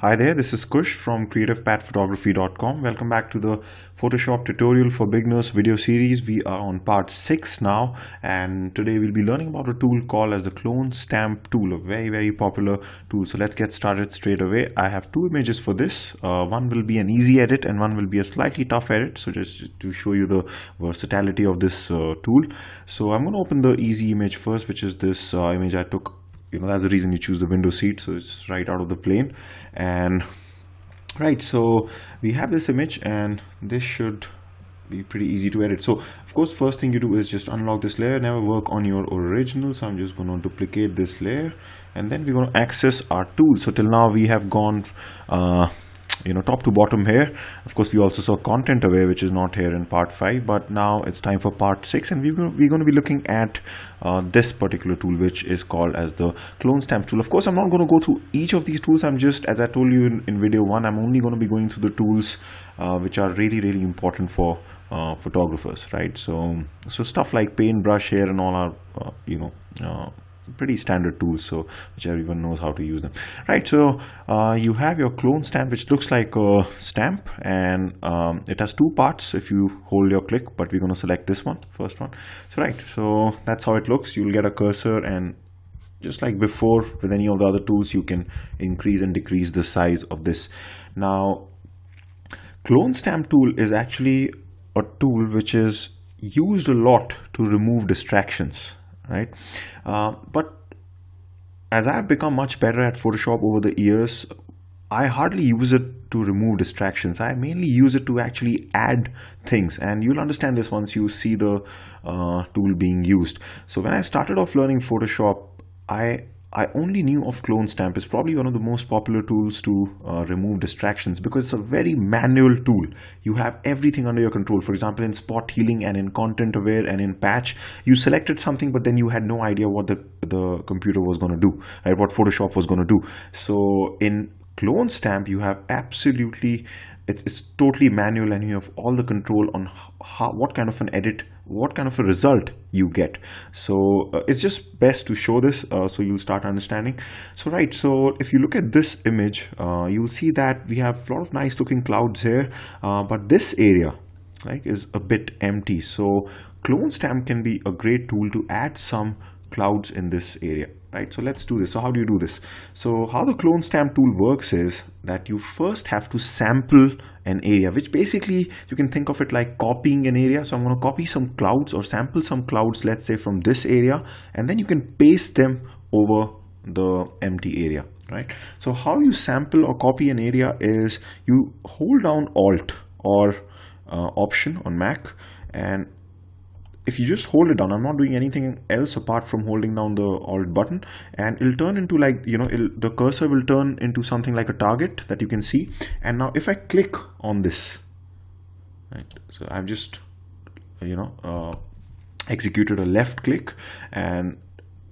Hi there, this is Kush from creativepadphotography.com. Welcome back to the Photoshop tutorial for beginners video series. We are on part 6 now, and today we'll be learning about a tool called as the clone stamp tool, a very popular tool. So let's get started straight away. I have two images for this. One will be an easy edit and one will be a slightly tough edit. So just to show you the versatility of this tool. So I'm going to open the easy image first, which is this image I took. That's the reason you choose the window seat, so it's right out of the plane. And right, so we have this image and this should be pretty easy to edit. So of course, first thing you do is just unlock this layer. Never work on your original, so I'm just going to duplicate this layer and then we're going to access our tool. So till now we have gone top to bottom here. Of course, we also saw content away, which is not here in part 5, but now it's time for part 6, and we're going to be looking at this particular tool, which is called as the clone stamp tool. Of course, I'm not going to go through each of these tools. I'm just, as I told you in video 1, I'm only going to be going through the tools which are really important for photographers, right? So stuff like paintbrush here and all are pretty standard tools, so which everyone knows how to use them, right? So you have your clone stamp, which looks like a stamp, and it has two parts if you hold your click, but we're going to select this one, first one. So right, so that's how it looks. You'll get a cursor, and just like before with any of the other tools, you can increase and decrease the size of this. Now, clone stamp tool is actually a tool which is used a lot to remove distractions, right? But as I've become much better at Photoshop over the years, I hardly use it to remove distractions. I mainly use it to actually add things, and you'll understand this once you see the tool being used. So when I started off learning Photoshop, I only knew of clone stamp. It's probably one of the most popular tools to remove distractions because it's a very manual tool. You have everything under your control. For example, in spot healing and in content aware and in patch, you selected something, but then you had no idea what the computer was going to do, right? What Photoshop was going to do. So in clone stamp, you have absolutely, it's totally manual, and you have all the control on what kind of an edit, what kind of a result you get. So it's just best to show this so you'll start understanding. So right, so if you look at this image, you'll see that we have a lot of nice looking clouds here, but this area, right, is a bit empty. So clone stamp can be a great tool to add some clouds in this area, right? So let's do this. So how do you do this? So how the clone stamp tool works is that you first have to sample an area, which basically you can think of it like copying an area. So I'm going to copy some clouds or sample some clouds, let's say from this area, and then you can paste them over the empty area, right? So how you sample or copy an area is you hold down Alt or Option on Mac, and if you just hold it down, I'm not doing anything else apart from holding down the Alt button, and it'll turn into like, the cursor will turn into something like a target that you can see. And now if I click on this, right, so I've just executed a left click, and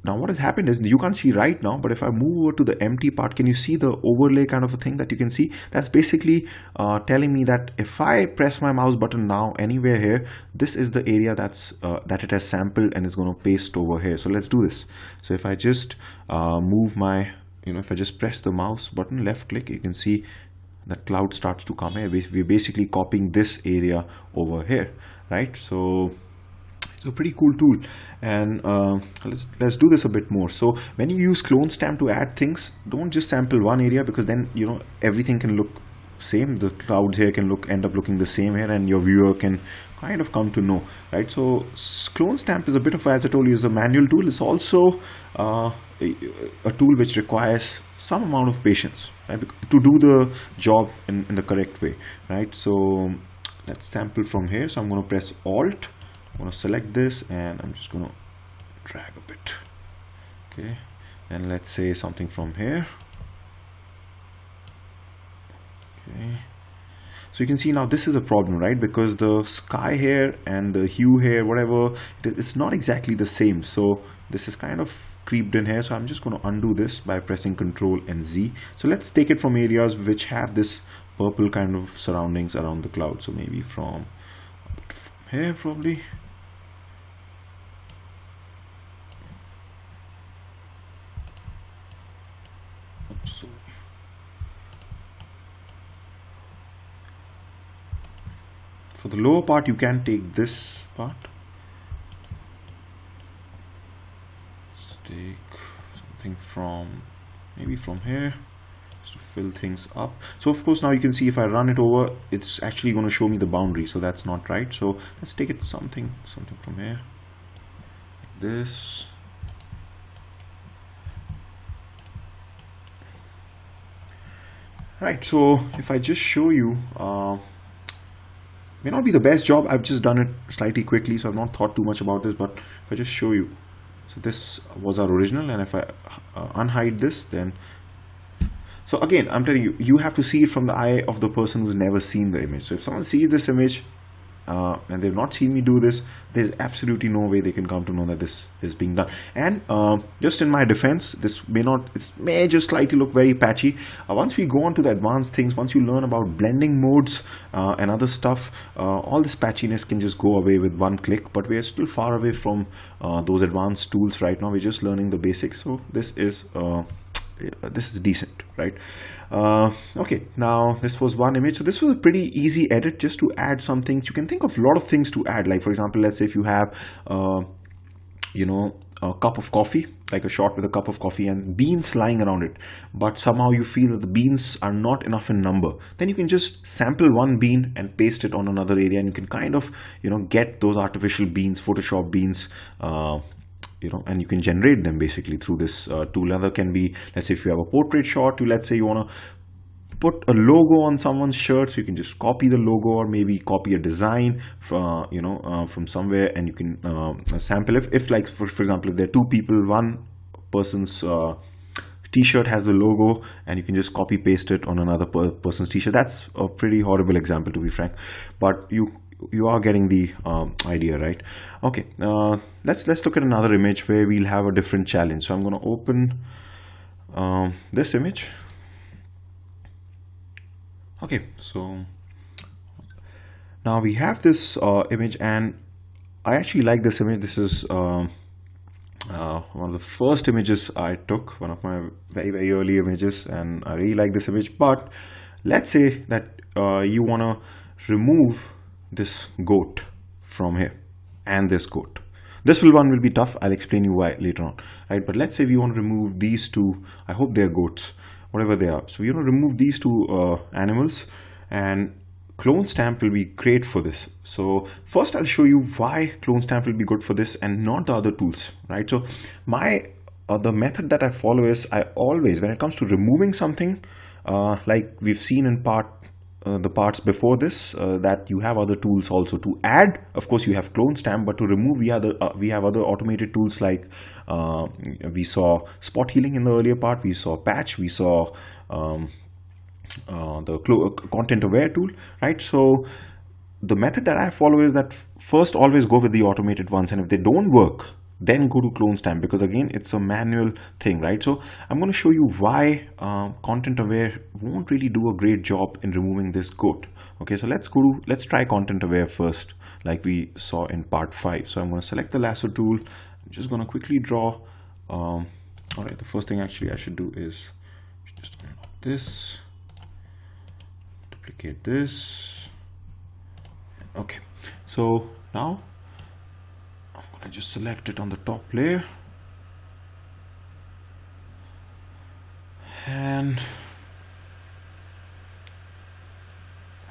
now what has happened is you can't see right now, but if I move over to the empty part, can you see the overlay kind of a thing that you can see? That's basically telling me that if I press my mouse button now anywhere here, this is the area that it has sampled and is going to paste over here. So let's do this. So if I just move my, if I just press the mouse button, left click, you can see that cloud starts to come here. We're basically copying this area over here, right? So it's a pretty cool tool, and let's do this a bit more. So when you use clone stamp to add things, don't just sample one area, because then everything can look same. The clouds here can end up looking the same here, and your viewer can kind of come to know, right? So clone stamp is a bit of, as I told you, is a manual tool. It's also a tool which requires some amount of patience, right, to do the job in the correct way, right? So let's sample from here. So I'm going to press Alt. I'm going to select this, and I'm just going to drag a bit. Okay, and let's say something from here. Okay, so you can see now this is a problem, right? Because the sky here and the hue here, whatever, it's not exactly the same. So this is kind of creeped in here. So I'm just going to undo this by pressing Ctrl and Z. So let's take it from areas which have this purple kind of surroundings around the cloud. So maybe from here probably. Oops, sorry. For the lower part, you can take this part. Let's take something from maybe from here to fill things up. So of course now you can see if I run it over, it's actually going to show me the boundary, so that's not right. So let's take it something from here, like this. Right, so if I just show you, may not be the best job, I've just done it slightly quickly, so I've not thought too much about this, but if I just show you, so this was our original, and if I unhide this, then, so again, I'm telling you, you have to see it from the eye of the person who's never seen the image. So if someone sees this image and they've not seen me do this, there's absolutely no way they can come to know that this is being done. And just in my defense, this may just slightly look very patchy. Once we go on to the advanced things, once you learn about blending modes and other stuff, all this patchiness can just go away with one click. But we are still far away from those advanced tools right now. We're just learning the basics. So this is decent, right? Okay, now this was one image. So this was a pretty easy edit, just to add some things. You can think of a lot of things to add, like for example, let's say if you have a cup of coffee, like a shot with a cup of coffee and beans lying around it, but somehow you feel that the beans are not enough in number, then you can just sample one bean and paste it on another area, and you can kind of get those artificial beans, Photoshop beans, and you can generate them basically through this tool. Another can be, let's say if you have a portrait shot, let's say you want to put a logo on someone's shirt, so you can just copy the logo, or maybe copy a design from from somewhere, and you can sample if like for example, if there are two people, one person's t-shirt has the logo, and you can just copy paste it on another person's t-shirt. That's a pretty horrible example, to be frank, but you are getting the idea, right? Okay, let's look at another image where we'll have a different challenge. So I'm going to open this image. Okay, so now we have this image, and I actually like this image. This is one of the first images I took, one of my very early images, and I really like this image. But let's say that you want to remove this goat from here and this goat. This one will be tough. I'll explain you why later on, right? But let's say we want to remove these two. I hope they're goats, whatever they are. So we want to remove these two animals, and clone stamp will be great for this. So first I'll show you why clone stamp will be good for this and not the other tools, right? So the method that I follow is, I always, when it comes to removing something, like we've seen in the parts before this, that you have other tools also. To add, of course, you have clone stamp, but to remove, we have other automated tools, like we saw spot healing in the earlier part, we saw patch, we saw the content aware tool, right? So the method that I follow is that first always go with the automated ones, and if they don't work, then go to clone stamp, because again, it's a manual thing, right? So I'm going to show you why content aware won't really do a great job in removing this goat. Okay, so let's try content aware first, like we saw in part 5. So I'm going to select the lasso tool. I'm just going to quickly draw. All right, the first thing actually I should do is just this, duplicate this. Okay, so now I just select it on the top layer, and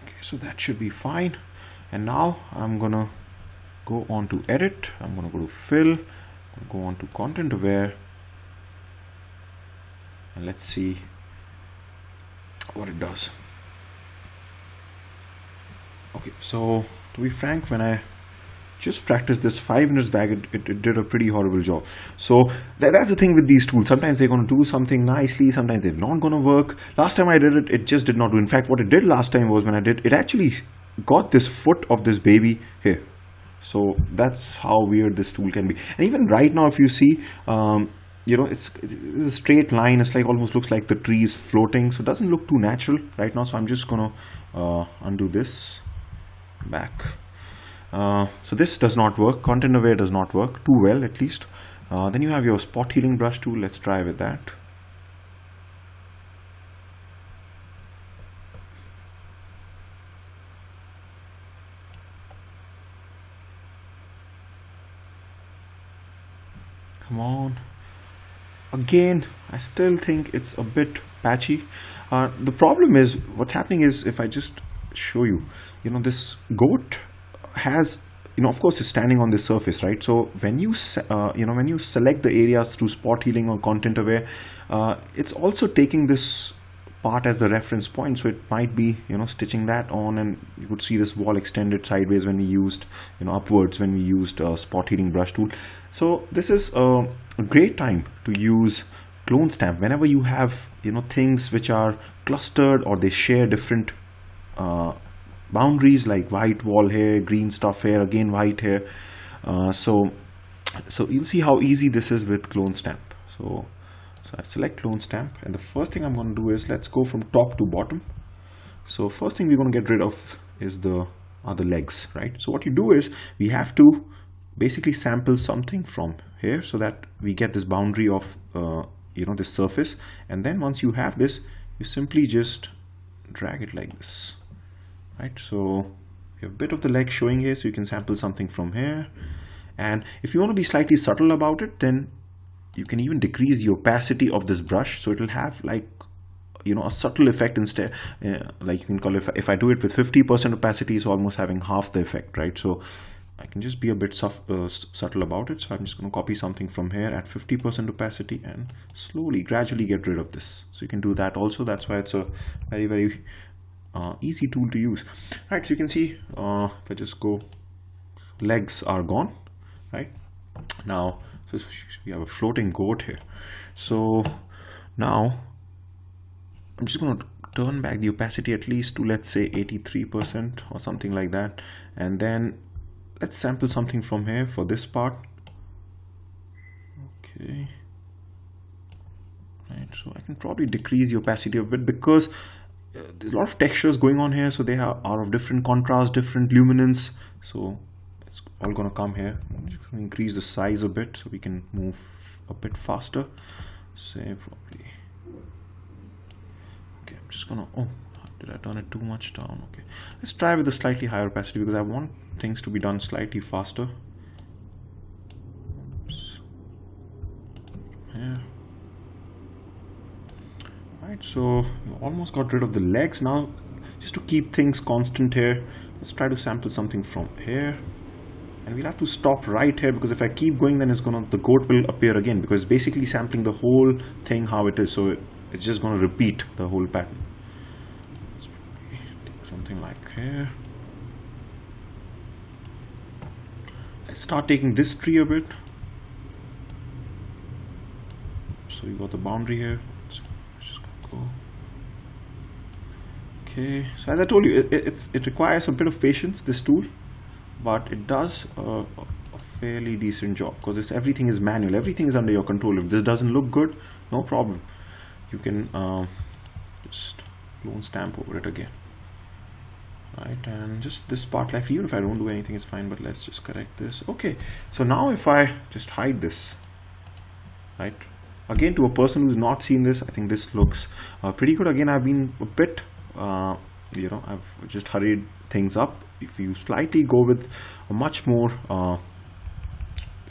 okay, so that should be fine. And now I'm gonna go on to edit, I'm gonna go to fill, go on to content aware, and let's see what it does. Okay, so to be frank, when I just practiced this 5 minutes back, it did a pretty horrible job. So that's the thing with these tools. Sometimes they're going to do something nicely, sometimes they're not going to work. Last time I did it, it just did not do. In fact, what it did last time was, when I did, it actually got this foot of this baby here. So that's how weird this tool can be. And even right now, if you see, it's a straight line. It's like, almost looks like the tree is floating. So it doesn't look too natural right now. So I'm just going to undo this back. So this does not work. Content aware does not work too well, at least. Then you have your spot healing brush tool. Let's try with that. Come on. Again, I still think it's a bit patchy. The problem is, what's happening is, if I just show you, this goat has, of course, it's standing on the surface, right? So when you when you select the areas through spot healing or content aware, it's also taking this part as the reference point, so it might be stitching that on, and you could see this wall extended sideways when we used upwards when we used spot healing brush tool. So this is a great time to use clone stamp whenever you have things which are clustered or they share different boundaries, like white wall here, green stuff here, again white here. So you'll see how easy this is with clone stamp. So I select clone stamp, and the first thing I'm going to do is, let's go from top to bottom. So first thing we're going to get rid of is the other legs, right? So what you do is, we have to basically sample something from here so that we get this boundary of this surface, and then once you have this, you simply just drag it like this, right? So you have a bit of the leg showing here, so you can sample something from here. And if you want to be slightly subtle about it, then you can even decrease the opacity of this brush, so it will have like a subtle effect instead. Like you can call it, if I do it with 50% opacity, it's almost having half the effect, right? So I can just be a bit subtle about it. So I'm just going to copy something from here at 50% opacity and slowly, gradually get rid of this. So you can do that also. That's why it's a very, very easy tool to use, right? So you can see, if I just go, legs are gone, right? Now, so we have a floating goat here. So now I'm just going to turn back the opacity at least to, let's say, 83% or something like that, and then let's sample something from here for this part. Okay, right, so I can probably decrease the opacity a bit, because there's a lot of textures going on here, so they are of different contrast, different luminance, so it's all going to come here. I'm just going to increase the size a bit so we can move a bit faster. Say probably, okay, I'm just gonna, oh, did I turn it too much down? Okay, let's try with a slightly higher opacity, because I want things to be done slightly faster. Oops. Here. Right, so we almost got rid of the legs. Now, just to keep things constant here, let's try to sample something from here, and we'll have to stop right here, because if I keep going, then the goat will appear again, because it's basically sampling the whole thing how it is, so it's just going to repeat the whole pattern. Let's take something like here. Let's start taking this tree a bit. So you got the boundary here. Let's just go. Okay, so as I told you, it requires a bit of patience, this tool, but it does a fairly decent job, because everything is manual, everything is under your control. If this doesn't look good, no problem, you can just clone stamp over it again, right? And just this part left, even if I don't do anything, it's fine, but let's just correct this. Okay, so now if I just hide this, right, again, to a person who's not seen this, I think this looks pretty good. Again, I've been a bit I've just hurried things up. If you slightly go with a much more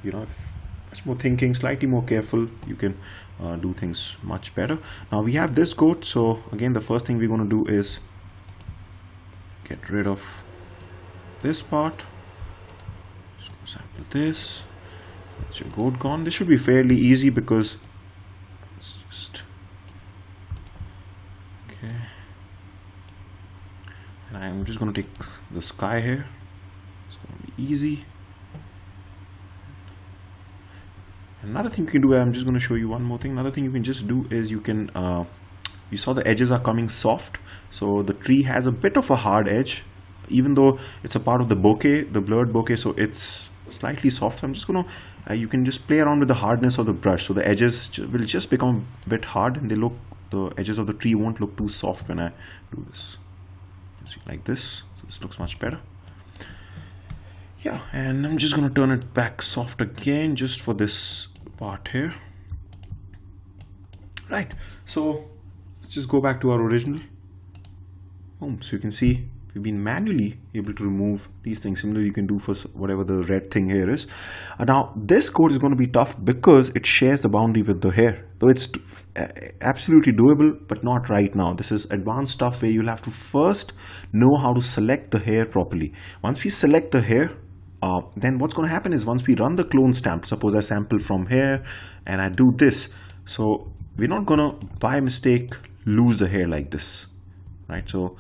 much more thinking, slightly more careful, you can do things much better. Now we have this goat, so again, the first thing we're going to do is get rid of this part. Just go sample this. That's your goat gone. This should be fairly easy, because it's just okay. And I'm just going to take the sky here. It's going to be easy. Another thing you can do, I'm just going to show you one more thing. Another thing you can just do is, you can you saw the edges are coming soft, so the tree has a bit of a hard edge, even though it's a part of the bokeh, the blurred bokeh, so it's slightly soft. So I'm just gonna you can just play around with the hardness of the brush, so the edges will just become a bit hard, and the edges of the tree won't look too soft when I do this. See, like this, so this looks much better. Yeah, and I'm just gonna turn it back soft again, just for this part here. Right, so let's just go back to our original. Boom. So you can see we've been manually able to remove these things. Similarly, you can do for whatever the red thing here is. Now this code is going to be tough because it shares the boundary with the hair, though it's absolutely doable, but not right now. This is advanced stuff where you'll have to first know how to select the hair properly. Once we select the hair, then what's going to happen is once we run the clone stamp, suppose I sample from here and I do this, so we're not going to by mistake lose the hair like this, right? So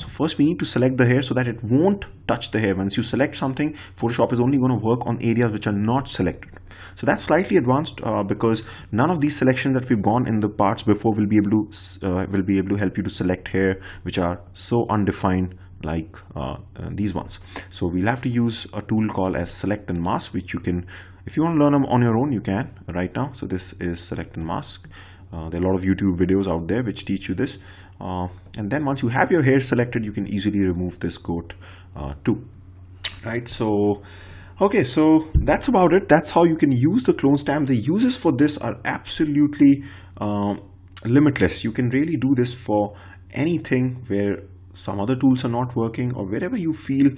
first we need to select the hair so that it won't touch the hair. Once you select something, Photoshop is only going to work on areas which are not selected. So that's slightly advanced because none of these selections that we've gone in the parts before will be able to help you to select hair which are so undefined like these ones. So we'll have to use a tool called as select and mask, which you can, if you want to learn them on your own, you can right now. So this is select and mask. There are a lot of YouTube videos out there which teach you this, and then once you have your hair selected, you can easily remove this goat too, right? So okay, so that's about it. That's how you can use the clone stamp. The uses for this are absolutely limitless. You can really do this for anything where some other tools are not working, or wherever you feel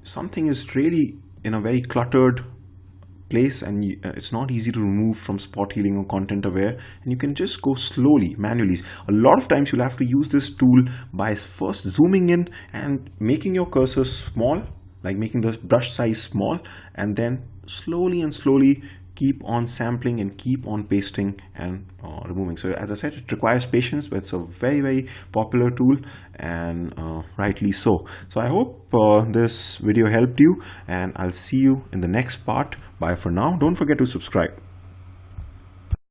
something is really in a very cluttered place and it's not easy to remove from spot healing or content aware, and you can just go slowly manually. A lot of times you'll have to use this tool by first zooming in and making your cursor small, like making the brush size small, and then slowly keep on sampling and keep on pasting and removing. So as I said, it requires patience, but it's a very popular tool, and rightly so. So I hope this video helped you, and I'll see you in the next part. Bye for now. Don't forget to subscribe.